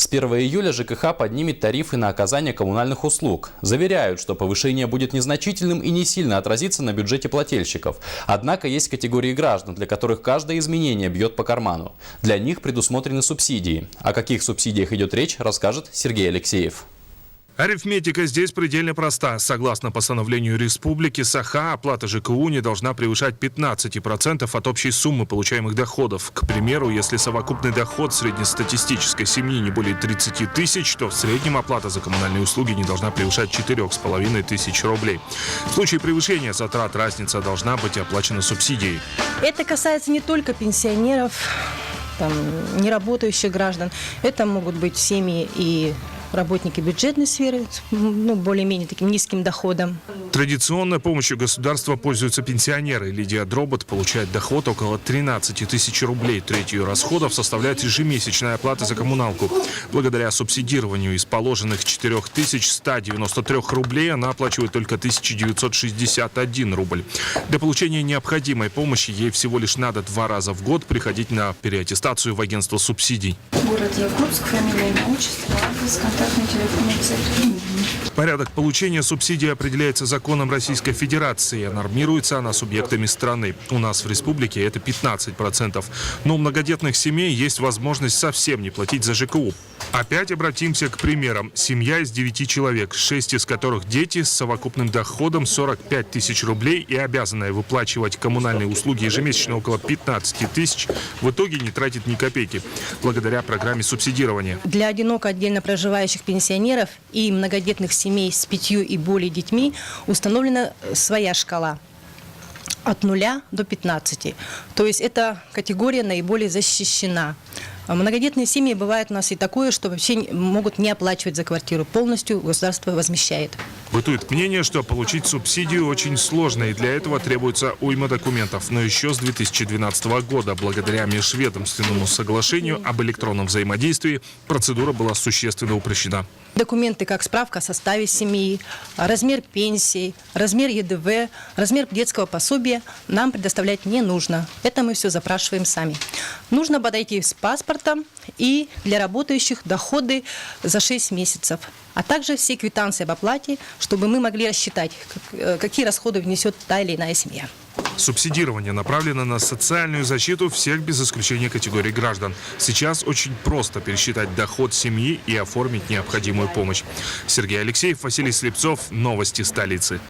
С 1 июля ЖКХ поднимет тарифы на оказание коммунальных услуг. Заверяют, что повышение будет незначительным и не сильно отразится на бюджете плательщиков. Однако есть категории граждан, для которых каждое изменение бьет по карману. Для них предусмотрены субсидии. О каких субсидиях идет речь, расскажет Сергей Алексеев. Арифметика здесь предельно проста. Согласно постановлению республики Саха, оплата ЖКУ не должна превышать 15% от общей суммы получаемых доходов. К примеру, если совокупный доход среднестатистической семьи не более 30 тысяч, то в среднем оплата за коммунальные услуги не должна превышать 4,5 тысяч рублей. В случае превышения затрат разница должна быть оплачена субсидией. Это касается не только пенсионеров, неработающих граждан. Это могут быть семьи и работники бюджетной сферы, более-менее таким низким доходом. Традиционно помощью государства пользуются пенсионеры. Лидия Дробот получает доход около 13 тысяч рублей. Треть ее расходов составляет ежемесячная оплата за коммуналку. Благодаря субсидированию из положенных 4193 рублей она оплачивает только 1961 рубль. Для получения необходимой помощи ей всего лишь надо 2 раза в год приходить на переаттестацию в агентство субсидий. Город Якутск, фамилия, имя, отчество, адрес, контактный телефон обязательно. Порядок получения субсидий определяется законом Российской Федерации, а нормируется она субъектами страны. У нас в республике это 15%. Но у многодетных семей есть возможность совсем не платить за ЖКУ. Опять обратимся к примерам. Семья из 9 человек, 6 из которых дети, с совокупным доходом 45 тысяч рублей и обязанная выплачивать коммунальные услуги ежемесячно около 15 тысяч, в итоге не тратит ни копейки, благодаря программе субсидирования. Для одиноко отдельно проживающих пенсионеров и многодетных семей с 5 и более детьми установлена своя шкала от 0 до 15. То есть эта категория наиболее защищена. Многодетные семьи бывает у нас и такое, что вообще могут не оплачивать за квартиру. Полностью государство возмещает. Бытует мнение, что получить субсидию очень сложно, и для этого требуется уйма документов. Но еще с 2012 года, благодаря межведомственному соглашению об электронном взаимодействии, процедура была существенно упрощена. Документы, как справка о составе семьи, размер пенсии, размер ЕДВ, размер детского пособия нам предоставлять не нужно. Это мы все запрашиваем сами. Нужно подойти с паспортом и для работающих доходы за 6 месяцев, а также все квитанции об оплате, чтобы мы могли рассчитать, какие расходы внесет та или иная семья. Субсидирование направлено на социальную защиту всех без исключения категорий граждан. Сейчас очень просто пересчитать доход семьи и оформить необходимую помощь. Сергей Алексеев, Василий Слепцов. Новости столицы.